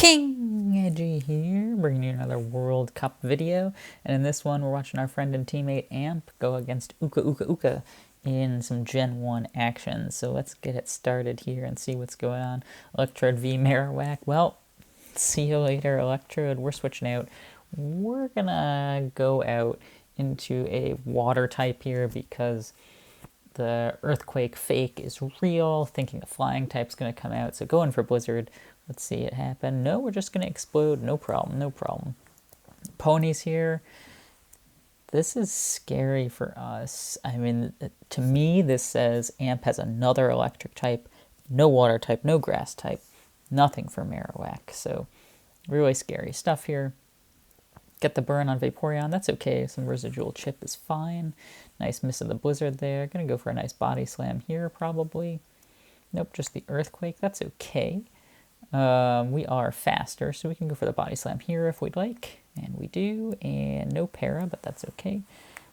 King Edgy here, bringing you another World Cup video. And in this one, we're watching our friend and teammate Amp go against Uka Uka Uka in some Gen 1 action. So let's get it started here and see what's going on. Electrode v Marowak. Well, see you later, Electrode. We're switching out. We're gonna go out into a water type here because the Earthquake fake is real, thinking the flying type's going to come out, so going for Blizzard. Let's see it happen. No, we're just going to explode. No problem, no problem. Ponies here. This is scary for us. I mean, to me, this says Amp has another electric type, no water type, no grass type, nothing for Marowak. So really scary stuff here. Get the burn on Vaporeon, that's okay. Some residual chip is fine. Nice miss of the Blizzard there. Gonna go for a nice body slam here, probably. Nope, just the Earthquake, that's okay. We are faster, so we can go for the body slam here if we'd like. And we do, and no para, but that's okay.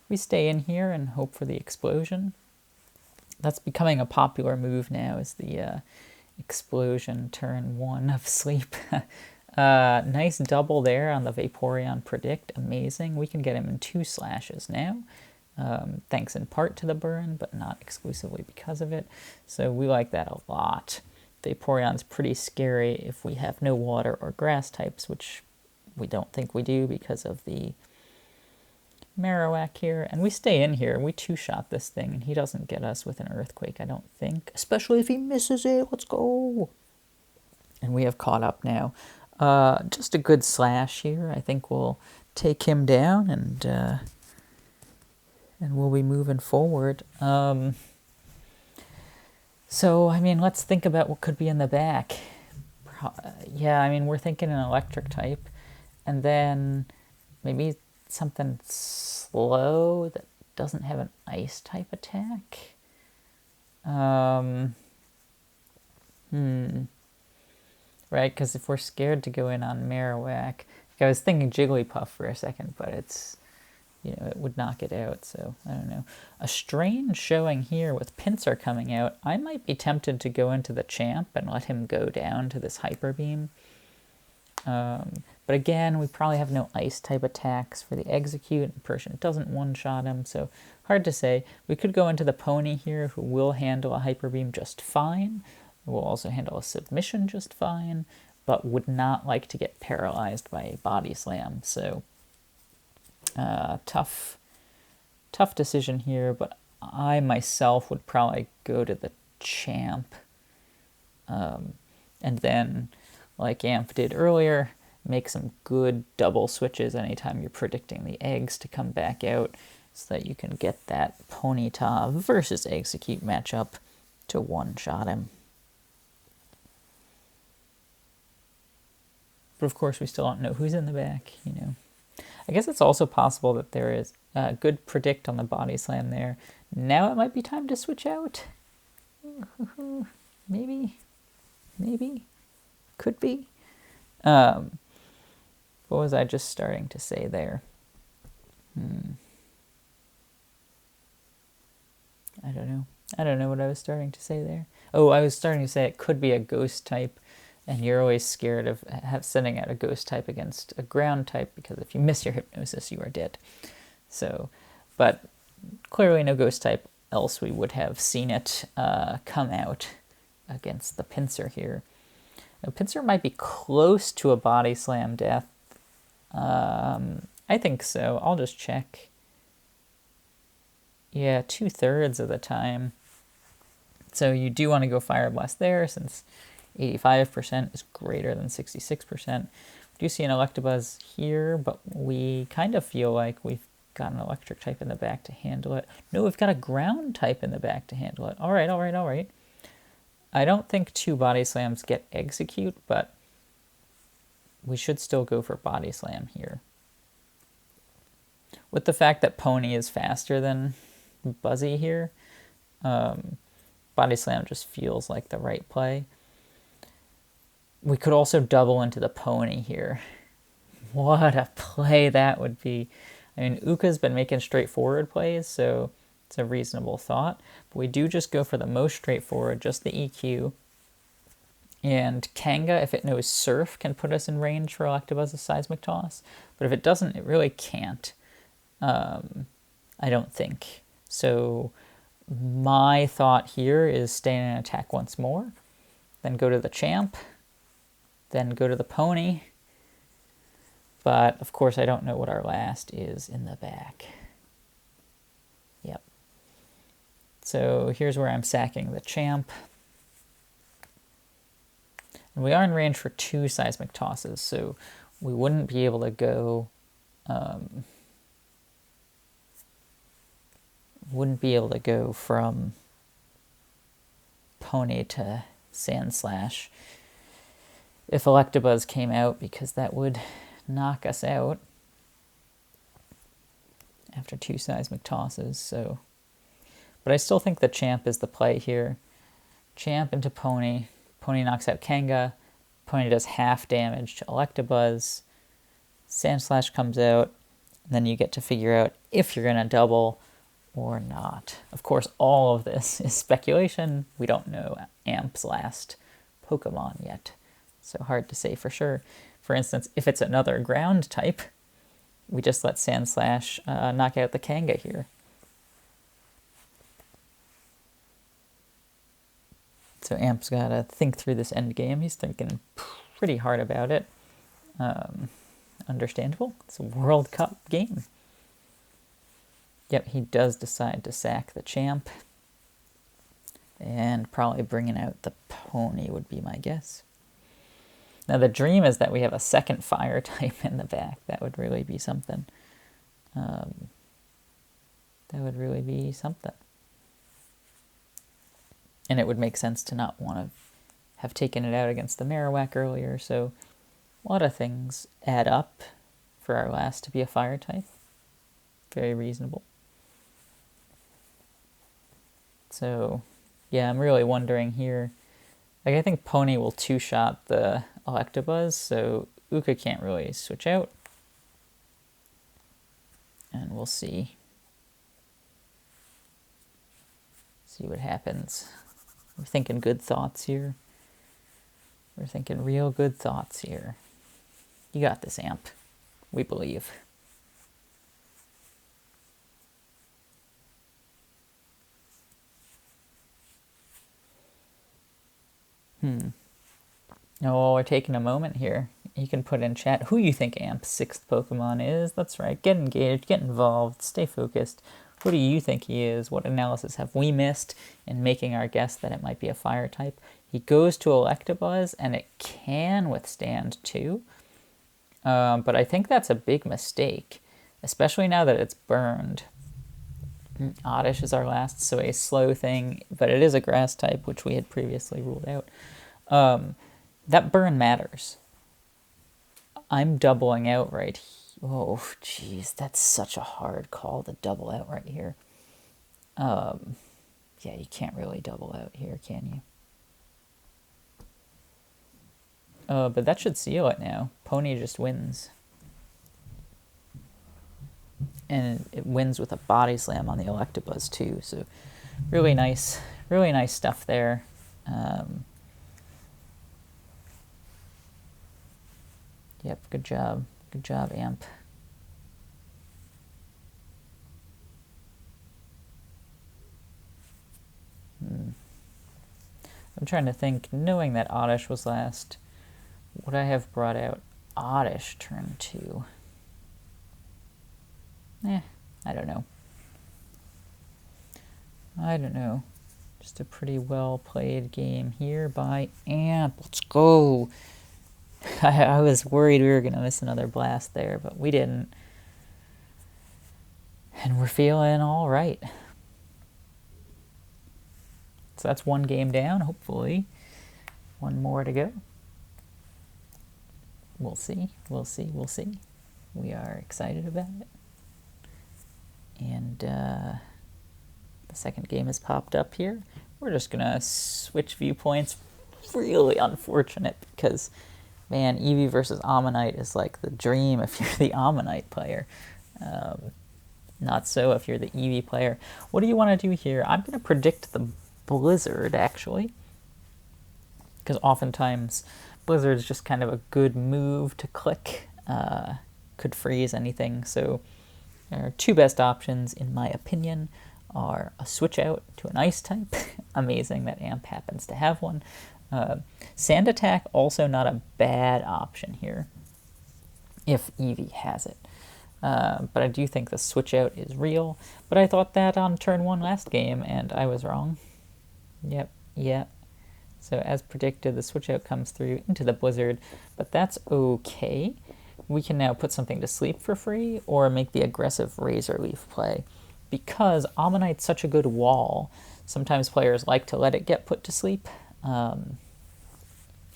We stay in here and hope for the explosion. That's becoming a popular move now, is the explosion turn 1 of sleep. Nice double there on the Vaporeon predict. Amazing. We can get him in 2 slashes now. Thanks in part to the burn, but not exclusively because of it. So we like that a lot. Vaporeon's pretty scary if we have no water or grass types, which we don't think we do because of the Marowak here. And we stay in here. We 2-shot this thing, and he doesn't get us with an Earthquake, I don't think. Especially if he misses it. Let's go! And we have caught up now. Just a good slash here. I think we'll take him down, and we'll be moving forward. So, I mean, let's think about what could be in the back. Yeah, I mean, we're thinking an electric type, and then maybe something slow that doesn't have an ice type attack. Right, because if we're scared to go in on Marowak, I was thinking Jigglypuff for a second, but it's, it would knock it out, so I don't know. A strange showing here with Pinsir coming out. I might be tempted to go into the Champ and let him go down to this Hyper Beam. But again, we probably have no ice-type attacks for the Execute, and Persian doesn't one-shot him, so hard to say. We could go into the Pony here, who will handle a Hyper Beam just fine. Will also handle a submission just fine, but would not like to get paralyzed by a body slam. So tough decision here, but I myself would probably go to the Champ. And then, like Amp did earlier, make some good double switches anytime you're predicting the eggs to come back out so that you can get that Ponyta versus Execute matchup to one-shot him. But of course, we still don't know who's in the back, I guess it's also possible that there is a good predict on the body slam there. Now it might be time to switch out. Maybe. Could be. What was I just starting to say there? I don't know what I was starting to say there. Oh, I was starting to say it could be a ghost type. And you're always scared of sending out a ghost type against a ground type, because if you miss your hypnosis, you are dead. So, but clearly no ghost type, else we would have seen it come out against the Pinsir here. Now, Pinsir might be close to a body slam death. I think so. I'll just check. Yeah, 2/3 of the time. So you do want to go Fire Blast there, since 85% is greater than 66%. We do see an Electabuzz here, but we kind of feel like we've got an electric type in the back to handle it. No, we've got a ground type in the back to handle it. All right. I don't think 2 body slams get Execute, but we should still go for body slam here. With the fact that Pony is faster than Buzzy here, body slam just feels like the right play. We could also double into the Pony here. What a play that would be. I mean, Uka's been making straightforward plays, so it's a reasonable thought. But we do just go for the most straightforward, just the EQ. And Kanga, if it knows Surf, can put us in range for Electabuzz's Seismic Toss. But if it doesn't, it really can't. I don't think. So my thought here is stay in an attack once more, then go to the Champ, then go to the Pony. But, of course, I don't know what our last is in the back. Yep. So here's where I'm sacking the Champ. And we are in range for 2 Seismic Tosses, so we wouldn't be able to go... from Pony to Sandslash if Electabuzz came out, because that would knock us out after 2 Seismic Tosses. So, but I still think the Champ is the play here. Champ into Pony. Pony knocks out Kanga. Pony does half damage to Electabuzz. Sandslash comes out, and then you get to figure out if you're going to double or not. Of course, all of this is speculation. We don't know Amp's last Pokemon yet, so hard to say for sure. For instance, if it's another ground type, we just let Sandslash knock out the Kanga here. So Amp's got to think through this end game. He's thinking pretty hard about it. Understandable. It's a World Cup game. Yep, he does decide to sack the Champ. And probably bringing out the Pony would be my guess. Now the dream is that we have a second fire type in the back. That would really be something. That would really be something. And it would make sense to not want to have taken it out against the Marowak earlier. So a lot of things add up for our last to be a fire type. Very reasonable. So, yeah, I'm really wondering here. Like, I think Pony will two-shot the Electabuzz, so Uka can't really switch out. And we'll see. See what happens. We're thinking good thoughts here. We're thinking real good thoughts here. You got this, Amp. We believe. Oh, we're taking a moment here. You can put in chat who you think Amp's 6th Pokemon is. That's right. Get engaged, get involved, stay focused. Who do you think he is? What analysis have we missed in making our guess that it might be a fire type? He goes to Electabuzz, and it can withstand 2. But I think that's a big mistake, especially now that it's burned. Oddish is our last, so a slow thing, but it is a grass type, which we had previously ruled out. That burn matters. I'm doubling out right here. Oh, jeez, that's such a hard call to double out right here. Yeah, you can't really double out here, can you? But that should seal it now. Pony just wins. And it wins with a Body Slam on the Electabuzz too, so really nice stuff there. Yep, good job, Amp. I'm trying to think, knowing that Oddish was last, would I have brought out Oddish turn 2? I don't know. Just a pretty well played game here by Amp. Let's go. I was worried we were going to miss another blast there, but we didn't. And we're feeling all right. So that's one game down, hopefully. One more to go. We'll see. We are excited about it. And the second game has popped up here. We're just going to switch viewpoints. Really unfortunate because, man, Eevee versus Ammonite is like the dream if you're the Ammonite player. Not so if you're the Eevee player. What do you want to do here? I'm going to predict the Blizzard, actually. because oftentimes Blizzard's just kind of a good move to click, could freeze anything. So our two best options, in my opinion, are a switch out to an ice type. Amazing that Amp happens to have one. Sand attack, also not a bad option here if Eevee has it. But I do think the switch out is real. But I thought that on turn 1 last game, and I was wrong. Yep. So as predicted, the switch out comes through into the Blizzard, but that's okay. We can now put something to sleep for free, or make the aggressive Razor Leaf play. Because Ammonite's such a good wall, sometimes players like to let it get put to sleep, and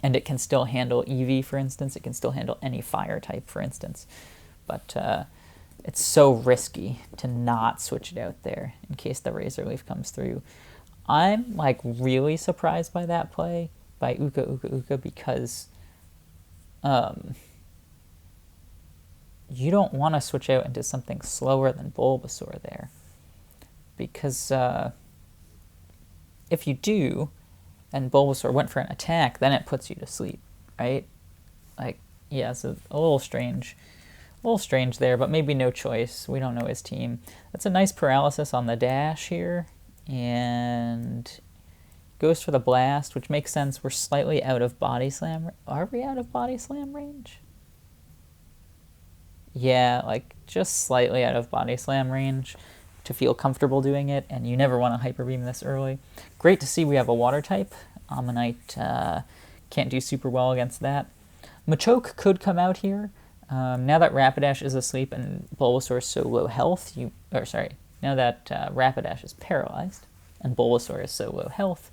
it can still handle Eevee, for instance. It can still handle any fire type, for instance. But it's so risky to not switch it out there in case the Razor Leaf comes through. I'm like really surprised by that play by Uka, because you don't want to switch out into something slower than Bulbasaur there. Because if you do, and Bulbasaur went for an attack, then it puts you to sleep, right? Like, yeah, so a little strange there, but maybe no choice. We don't know his team. That's a nice paralysis on the dash here, and goes for the blast, which makes sense. We're slightly out of Body Slam. Are we out of Body Slam range? Yeah, like just slightly out of Body Slam range to feel comfortable doing it, and you never want to Hyper Beam this early. Great to see we have a water type. Ammonite can't do super well against that. Machoke could come out here. Now that Rapidash is asleep and Bulbasaur is so low health, now that Rapidash is paralyzed and Bulbasaur is so low health,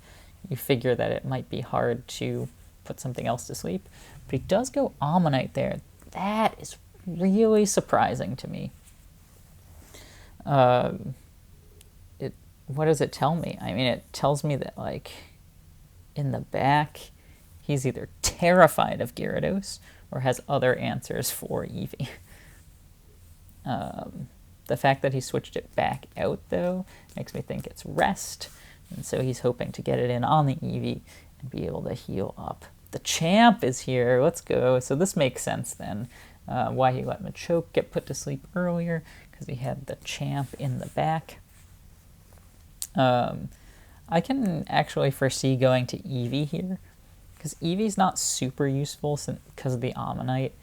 you figure that it might be hard to put something else to sleep. But he does go Ammonite there. That is really surprising to me. What does it tell me? I mean, it tells me that, like, in the back, he's either terrified of Gyarados or has other answers for Eevee. The fact that he switched it back out, though, makes me think it's rest, and so he's hoping to get it in on the Eevee and be able to heal up. The Champ is here. Let's go. So this makes sense, then, why he let Machoke get put to sleep earlier, because he had the Champ in the back. I can actually foresee going to Eevee here, because Eevee's not super useful because of the Ammonite.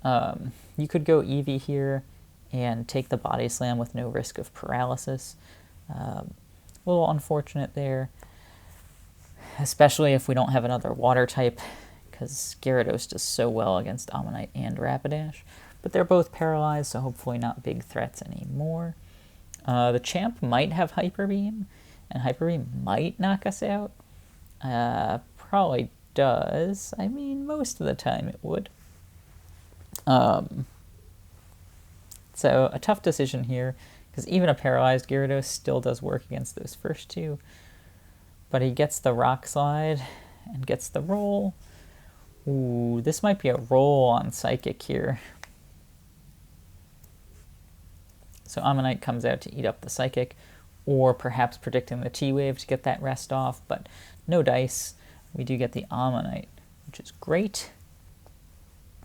You could go Eevee here and take the Body Slam with no risk of paralysis. A little unfortunate there, especially if we don't have another water type, because Gyarados does so well against Ammonite and Rapidash. But they're both paralyzed, so hopefully not big threats anymore. The Champ might have Hyper Beam, and Hyper Beam might knock us out. Probably does. I mean, most of the time it would. So a tough decision here, because even a paralyzed Gyarados still does work against those first two. But he gets the Rock Slide and gets the roll. Ooh, this might be a roll on Psychic here. So Ammonite comes out to eat up the Psychic, or perhaps predicting the T-Wave to get that rest off, but no dice. We do get the Ammonite, which is great.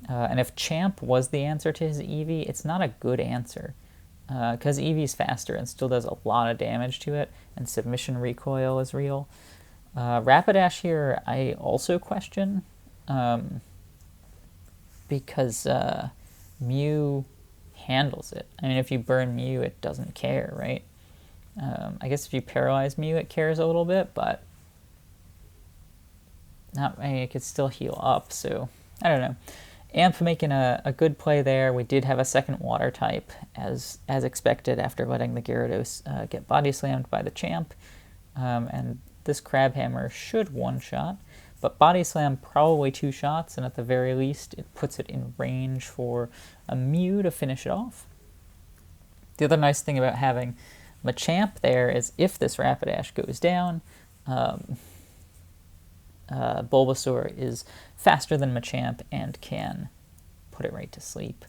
And if Champ was the answer to his Eevee, it's not a good answer, because Eevee's faster and still does a lot of damage to it, and Submission Recoil is real. Rapidash here I also question, because Mew handles it. I mean, if you burn Mew, it doesn't care, right? I guess if you paralyze Mew, it cares a little bit, but I mean, it could still heal up, so I don't know. Amp making a good play there. We did have a second water type, as expected, after letting the Gyarados get body slammed by the Champ. And this Crabhammer should one-shot, but body slam probably 2 shots, and at the very least it puts it in range for a Mew to finish it off. The other nice thing about having Machamp there is if this Rapidash goes down, Bulbasaur is faster than Machamp and can put it right to sleep.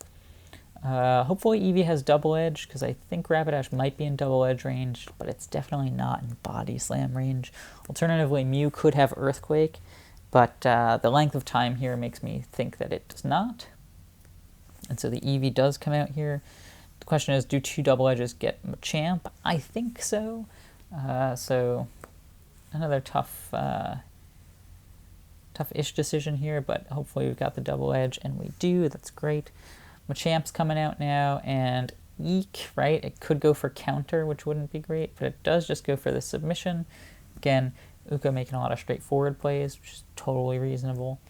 Hopefully Eevee has Double Edge, because I think Rapidash might be in Double Edge range, but it's definitely not in Body Slam range. Alternatively, Mew could have Earthquake, But the length of time here makes me think that it does not. And so the EV does come out here. The question is, do 2 double edges get Machamp? I think so. So another tough-ish decision here, but hopefully we've got the double edge, and we do. That's great. Machamp's coming out now, and eek, right? It could go for counter, which wouldn't be great, but it does just go for the submission. Again, Uka making a lot of straightforward plays, which is totally reasonable.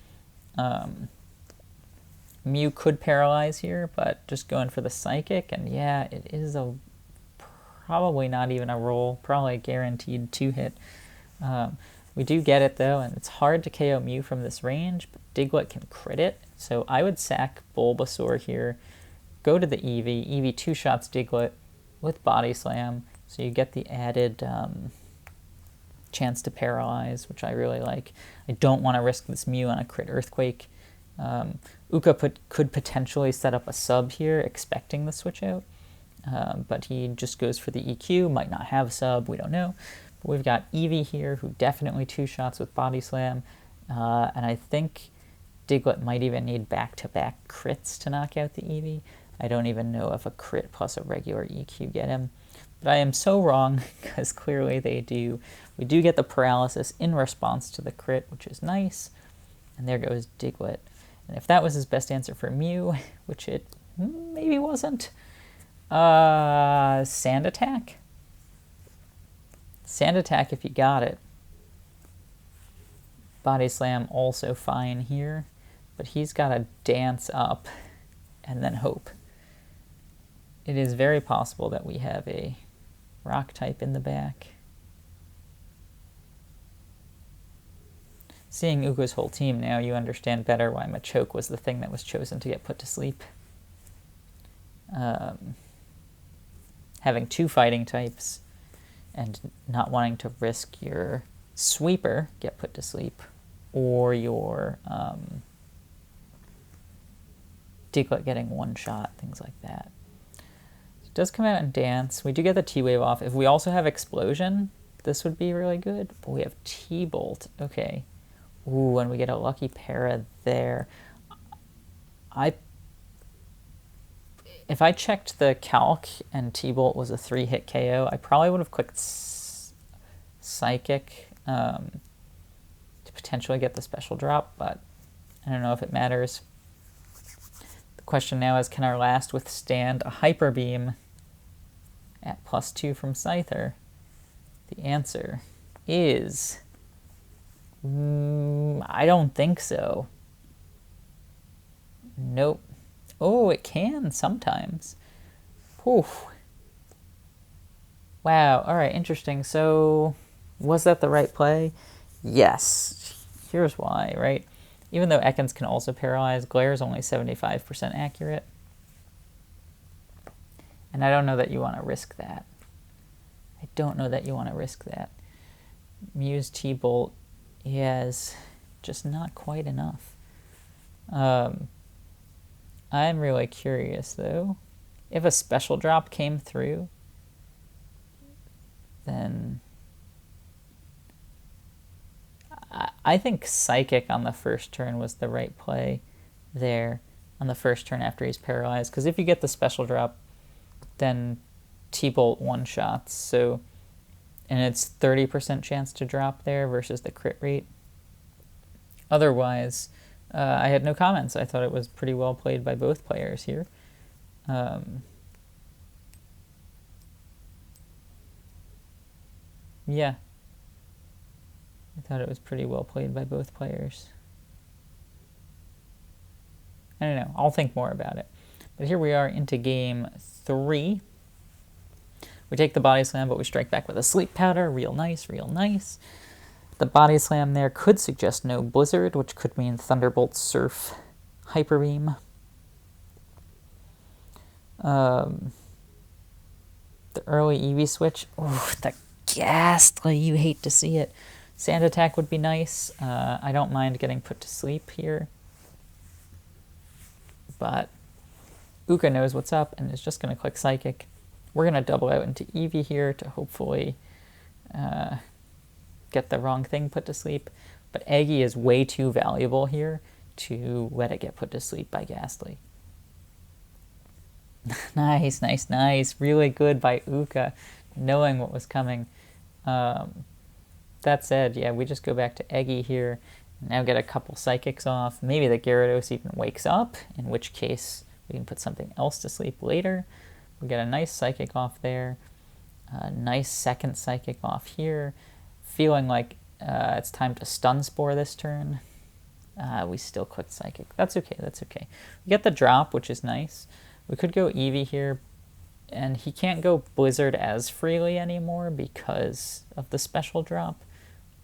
Mew could paralyze here, but just going for the Psychic, and yeah, it is probably not even a roll, probably a guaranteed 2-hit. We do get it though, and it's hard to KO Mew from this range, but Diglett can crit it, so I would sack Bulbasaur here, go to the Eevee, Eevee 2-shots Diglett with Body Slam, so you get the added chance to paralyze, which I really like. I don't want to risk this Mew on a crit Earthquake. Uka could potentially set up a sub here, expecting the switch out, but he just goes for the EQ, might not have sub, we don't know. But we've got Eevee here, who definitely 2-shots with Body Slam, and I think Diglett might even need back-to-back crits to knock out the Eevee. I don't even know if a crit plus a regular EQ get him. But I am so wrong, because clearly they do. We do get the paralysis in response to the crit, which is nice. And there goes Diglett. And if that was his best answer for Mew, which it maybe wasn't, Sand Attack? Sand Attack if you got it. Body Slam also fine here, but he's got to dance up and then hope. It is very possible that we have a rock type in the back. Seeing Uka's whole team now, you understand better why Machoke was the thing that was chosen to get put to sleep. Having 2 fighting types and not wanting to risk your Sweeper get put to sleep, or your Diglett getting 1 shot, things like that. It does come out and dance. We do get the T-Wave off. If we also have Explosion, this would be really good. But we have T-Bolt. Okay. Ooh, and we get a lucky para there. If I checked the calc and T-Bolt was a 3-hit KO, I probably would have clicked Psychic to potentially get the special drop, but I don't know if it matters. The question now is, can our last withstand a Hyper Beam at +2 from Scyther? The answer is I don't think so. Nope. Oh, it can sometimes. Whew. Wow, alright, interesting. So, was that the right play? Yes. Here's why, right? Even though Ekans can also paralyze, Glare is only 75% accurate. And I don't know that you want to risk that. I don't know that you want to risk that. Mew's T-Bolt is just not quite enough. I'm really curious, though. If a special drop came through, then I think Psychic on the first turn was the right play there on the first turn after he's paralyzed. Because if you get the special drop, then T-Bolt 1-shots. So, and it's 30% chance to drop there versus the crit rate. Otherwise, I had no comments. I thought it was pretty well played by both players here. Yeah. I thought it was pretty well played by both players. I don't know. I'll think more about it. But here we are into game 3. We take the Body Slam, but we strike back with a Sleep Powder. Real nice, real nice. The Body Slam there could suggest no Blizzard, which could mean Thunderbolt, Surf, Hyper Beam. The early Eevee switch. Oh, the ghastly. You hate to see it. Sand Attack would be nice. I don't mind getting put to sleep here. But Uka knows what's up and is just going to click Psychic. We're going to double out into Eevee here to hopefully get the wrong thing put to sleep. But Eggy is way too valuable here to let it get put to sleep by Ghastly. Nice, nice, nice. Really good by Uka, knowing what was coming. That said, yeah, we just go back to Eggy here. Now get a couple psychics off. Maybe the Gyarados even wakes up, in which case we can put something else to sleep later. We get a nice psychic off there. A nice second psychic off here. Feeling like it's time to Stun Spore this turn. We still clicked psychic. That's okay, that's okay. We get the drop, which is nice. We could go Eevee here, and he can't go Blizzard as freely anymore because of the special drop.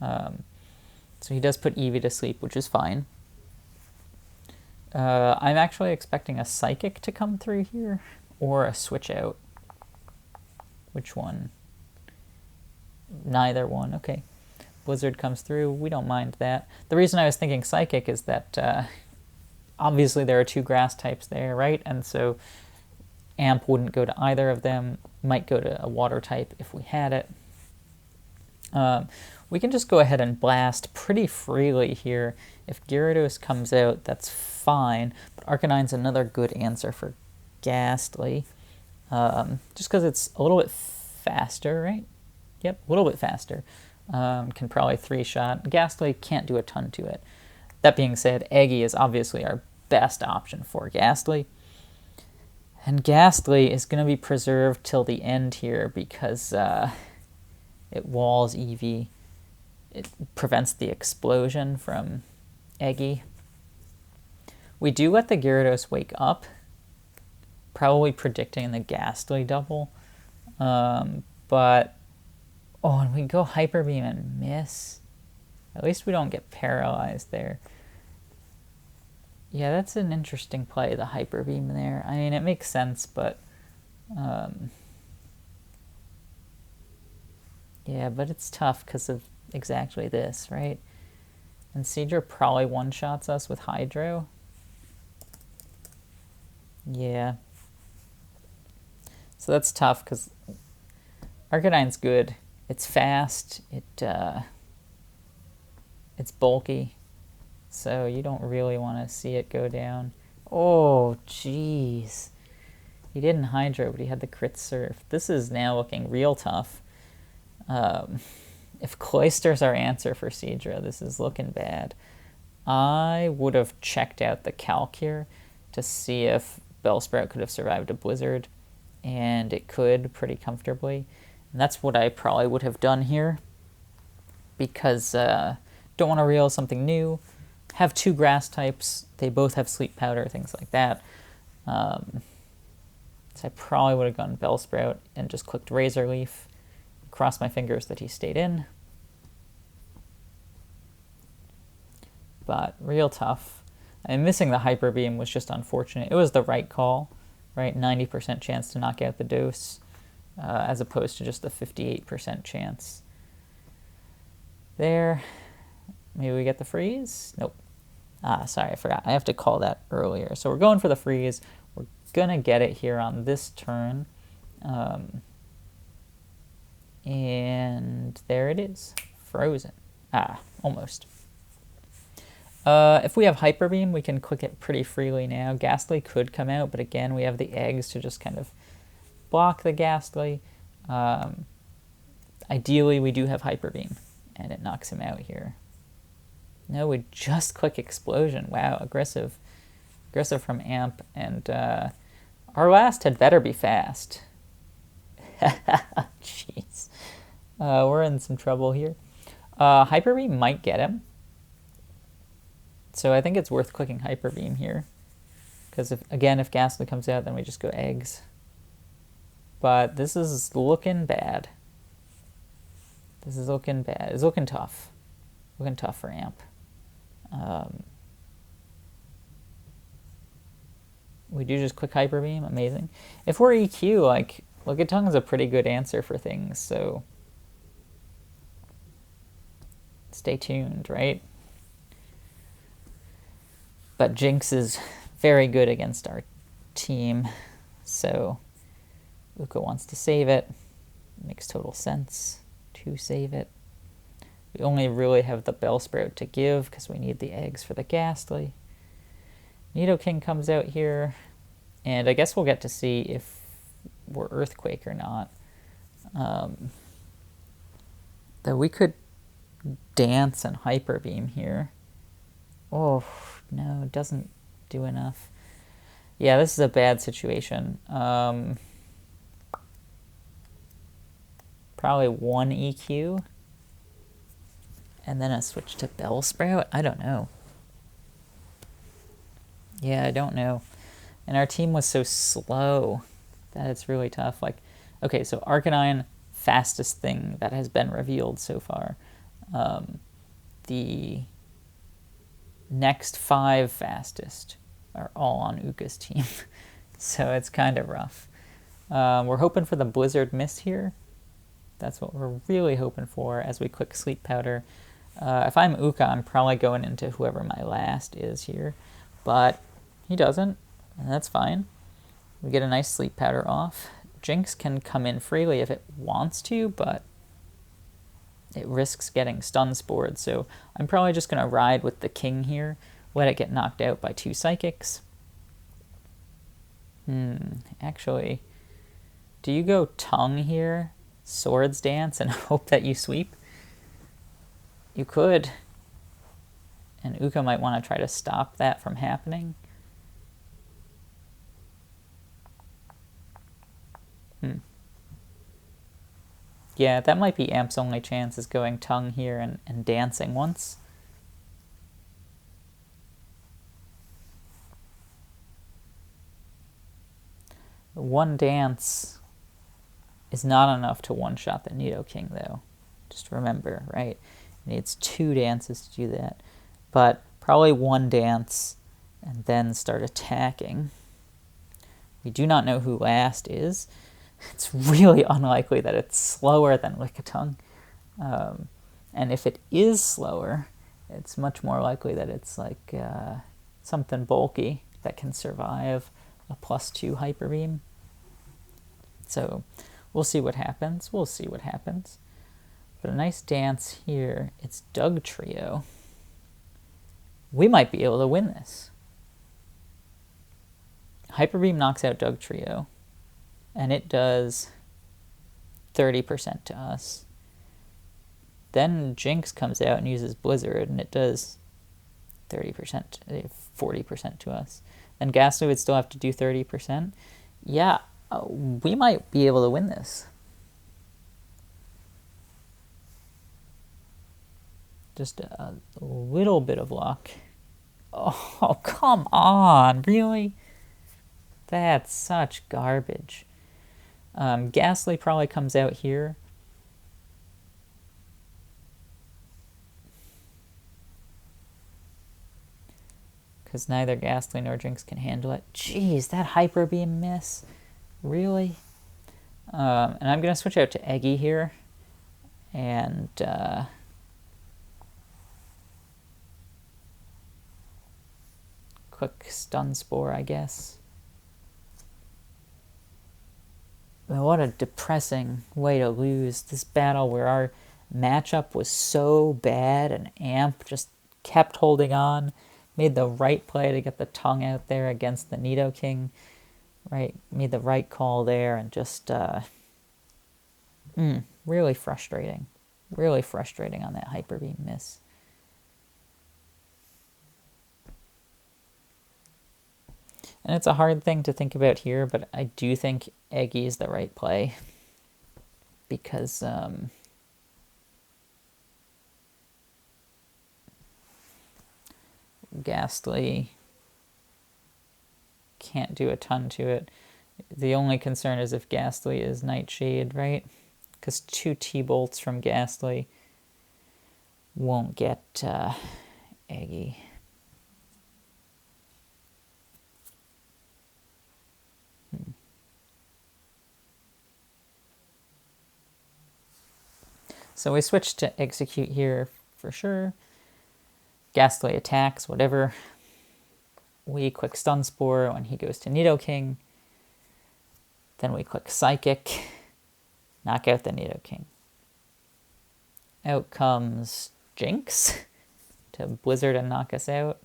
So he does put Eevee to sleep, which is fine. I'm actually expecting a Psychic to come through here, or a Switch Out. Which one? Neither one, okay. Blizzard comes through, we don't mind that. The reason I was thinking Psychic is that obviously there are two grass types there, right? And so Amp wouldn't go to either of them, might go to a water type if we had it. We can just go ahead and blast pretty freely here. If Gyarados comes out, that's fine, but Arcanine's another good answer for Ghastly. Just because it's a little bit faster, right? Yep, a little bit faster. Can probably 3-shot. Ghastly can't do a ton to it. That being said, Eggy is obviously our best option for Ghastly. And Ghastly is going to be preserved till the end here because it walls Eevee. It prevents the explosion from Eggy. We do let the Gyarados wake up, probably predicting the Ghastly double. But, oh, and we go Hyper Beam and miss. At least we don't get paralyzed there. Yeah, that's an interesting play, the Hyper Beam there. I mean, it makes sense, but yeah, but it's tough because of exactly this, right? And Seadra probably one-shots us with Hydro. Yeah. So that's tough because Arcanine's good. It's fast. It's bulky. So you don't really want to see it go down. Oh, jeez. He didn't Hydro, but he had the crit surf. This is now looking real tough. If Cloyster's our answer for Seadra, this is looking bad. I would have checked out the Calc here to see if Bellsprout could have survived a Blizzard, and it could pretty comfortably. And that's what I probably would have done here, because don't want to reel something new. Have two grass types. They both have Sleep Powder, things like that. So I probably would have gone Bellsprout and just clicked Razor Leaf. Cross my fingers that he stayed in. But real tough. And missing the Hyper Beam was just unfortunate. It was the right call, right? 90% chance to knock out the dose, as opposed to just a 58% chance. There. Maybe we get the freeze? Nope. Sorry, I forgot. I have to call that earlier. So we're going for the freeze. We're going to get it here on this turn. And there it is. Frozen. Almost. If we have Hyper Beam, we can click it pretty freely now. Ghastly could come out, but again, we have the eggs to just kind of block the Ghastly. Ideally, we do have Hyper Beam, and it knocks him out here. No, we just click Explosion. Wow, aggressive. Aggressive from Amp, and our last had better be fast. Jeez. We're in some trouble here. Hyper Beam might get him. So I think it's worth clicking Hyper Beam here. Because, again, if Ghastly comes out, then we just go Eggs. But this is looking bad. This is looking bad. It's looking tough. Looking tough for Amp. We do just click Hyper Beam. Amazing. If we're EQ, like, Lickitung is a pretty good answer for things, so stay tuned, right? But Jinx is very good against our team, so Uka wants to save it. Makes total sense to save it. We only really have the Bellsprout to give because we need the eggs for the Ghastly. Nidoking comes out here, and I guess we'll get to see if we're Earthquake or not. Though we could dance and Hyper Beam here. Oh, no, it doesn't do enough. Yeah, this is a bad situation. Probably one EQ. And then a switch to Bellsprout? I don't know. Yeah, I don't know. And our team was so slow that it's really tough. Like, okay, so Arcanine, fastest thing that has been revealed so far. The next 5 fastest are all on Uka's team. So it's kind of rough. We're hoping for the Blizzard Miss here. That's what we're really hoping for as we click Sleep Powder. If I'm Uka, I'm probably going into whoever my last is here. But he doesn't, and that's fine. We get a nice Sleep Powder off. Jinx can come in freely if it wants to, but it risks getting Stun Spored, so I'm probably just going to ride with the King here, let it get knocked out by 2 Psychics. Actually, do you go Tongue here, Swords Dance, and hope that you sweep? You could. And Uka might want to try to stop that from happening. Yeah, that might be Amp's only chance, is going Tongue here and dancing once. One dance is not enough to one-shot the Nidoking, though. Just remember, right? It needs 2 dances to do that. But probably one dance and then start attacking. We do not know who last is. It's really unlikely that it's slower than Lickitung. And if it is slower, it's much more likely that it's like something bulky that can survive a +2 Hyper Beam. So we'll see what happens. We'll see what happens. But a nice dance here. It's Doug Trio. We might be able to win this. Hyper Beam knocks out Doug Trio, and it does 30% to us. Then Jinx comes out and uses Blizzard, and it does 30%, 40% to us. Then Ghastly would still have to do 30%. Yeah, we might be able to win this. Just a little bit of luck. Oh, come on, really? That's such garbage. Ghastly probably comes out here. Because neither Ghastly nor Jinx can handle it. Jeez, that Hyper Beam miss. Really? And I'm going to switch out to Eggy here. And quick Stun Spore, I guess. What a depressing way to lose this battle where our matchup was so bad and Amp just kept holding on, made the right play to get the Tongue out there against the Nidoking, right? Made the right call there, and just really frustrating. Really frustrating on that Hyper Beam miss. And it's a hard thing to think about here, but I do think Eggy is the right play. Because Ghastly can't do a ton to it. The only concern is if Ghastly is Nightshade, right? Because 2 T-Bolts from Ghastly won't get Eggy. So we switch to Execute here for sure. Ghastly attacks, whatever. We click Stun Spore when he goes to Nidoking. Then we click Psychic, knock out the Nidoking. out comes Jinx to blizzard and knock us out.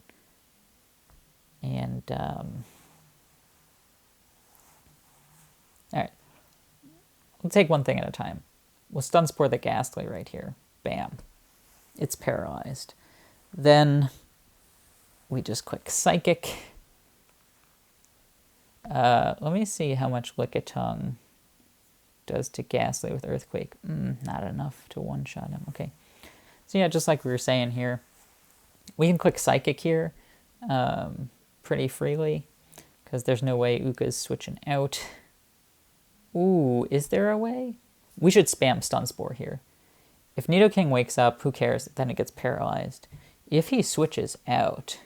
And, alright. We'll take one thing at a time. We'll stun spore the Ghastly right here. Bam. It's paralyzed. Then we just click Psychic. Let me see how much Lickitung does to Ghastly with Earthquake. Not enough to one-shot him. Okay. So yeah, just like we were saying here, we can click Psychic here pretty freely because there's no way Uka's switching out. Ooh, is there a way? We should spam Stun Spore here. If Nidoking wakes up, who cares? Then it gets paralyzed. If he switches out,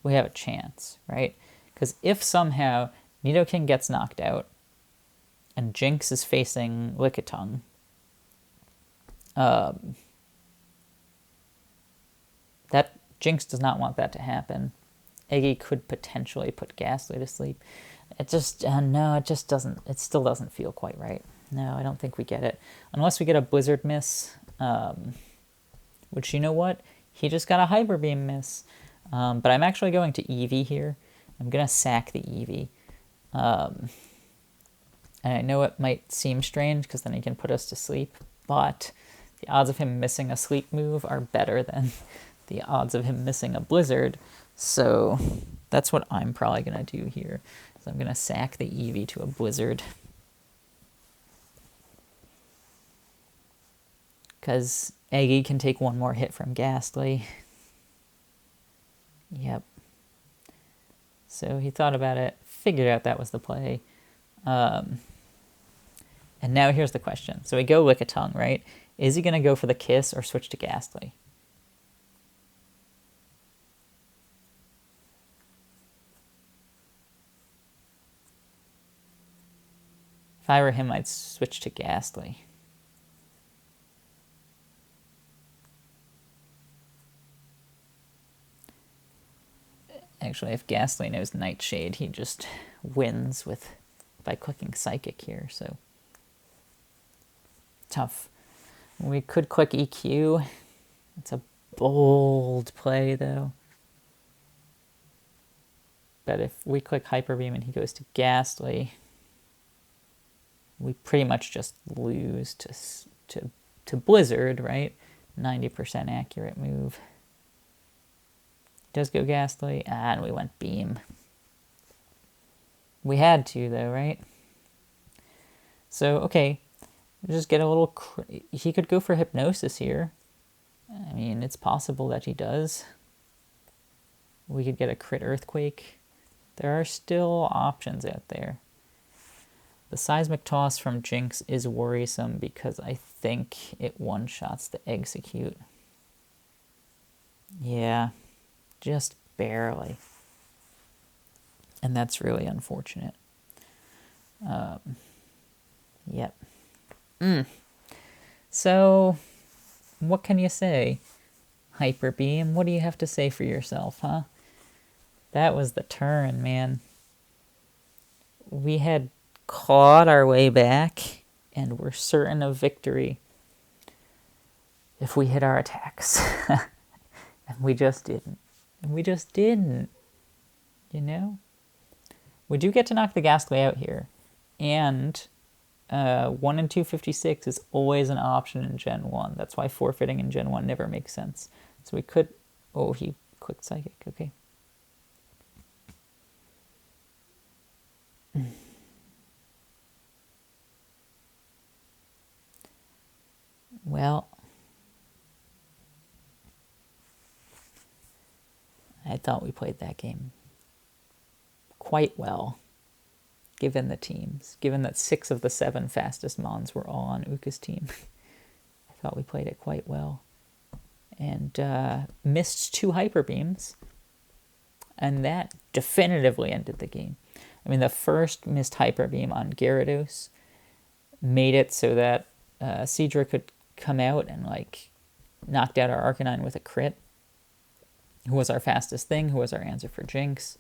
we have a chance, right? Because if somehow Nidoking gets knocked out and Jinx is facing Lickitung, that Jinx does not want that to happen. Eggy could potentially put Ghastly to sleep. It just, no, it just doesn't, it still doesn't feel quite right. No, I don't think we get it. Unless we get a Blizzard miss, which, you know what? He just got a Hyper Beam miss. But I'm actually going to Eevee here. I'm going to sack the Eevee. And I know it might seem strange because then he can put us to sleep, but the odds of him missing a sleep move are better than the odds of him missing a Blizzard. So that's what I'm probably going to do here. So I'm going to sack the Eevee to a Blizzard. Because Eggy can take one more hit from Ghastly. Yep. So he thought about it, figured out that was the play. And now here's the question. So we go Lickitung, right? Is he going to go for the Kiss or switch to Ghastly? If I were him, I'd switch to Ghastly. Actually, if Ghastly knows Nightshade, he just wins by clicking Psychic here, so tough. We could click EQ. It's a bold play, though. But if we click Hyper Beam and he goes to Ghastly, we pretty much just lose to Blizzard, right? 90% accurate move. Does go Ghastly, and we went Beam. We had to, though, right? So, okay, just get a little... He could go for Hypnosis here. I mean, it's possible that he does. We could get a crit Earthquake. There are still options out there. The Seismic Toss from Jinx is worrisome because I think it one-shots the Execute. Yeah. Just barely. And that's really unfortunate. Yep. So, what can you say? Hyper Beam, what do you have to say for yourself, huh? That was the turn, man. We had clawed our way back, and we're certain of victory if we hit our attacks. And we just didn't. And we just didn't, you know? We do get to knock the Ghastly out here. And 1 in 256 is always an option in Gen 1. That's why forfeiting in Gen 1 never makes sense. So we could... Oh, he clicked Psychic. Okay. Well... I thought we played that game quite well, given the teams. Given that 6 of the 7 fastest Mons were all on Uka's team. I thought we played it quite well. And missed 2 Hyper Beams. And that definitively ended the game. I mean, the first missed Hyper Beam on Gyarados made it so that Seadra could come out and, like, knocked out our Arcanine with a crit. Who was our fastest thing, who was our answer for Jinx.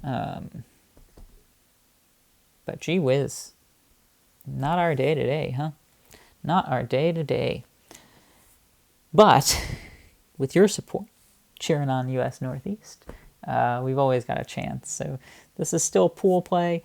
But gee whiz. Not our day today, huh? Not our day today. But with your support, cheering on U.S. Northeast, we've always got a chance. So this is still pool play.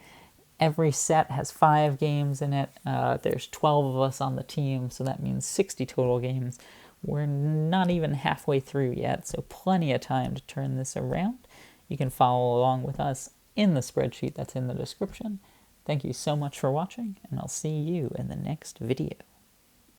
Every set has 5 games in it. There's 12 of us on the team, so that means 60 total games. We're not even halfway through yet, so plenty of time to turn this around. You can follow along with us in the spreadsheet that's in the description. Thank you so much for watching, and I'll see you in the next video.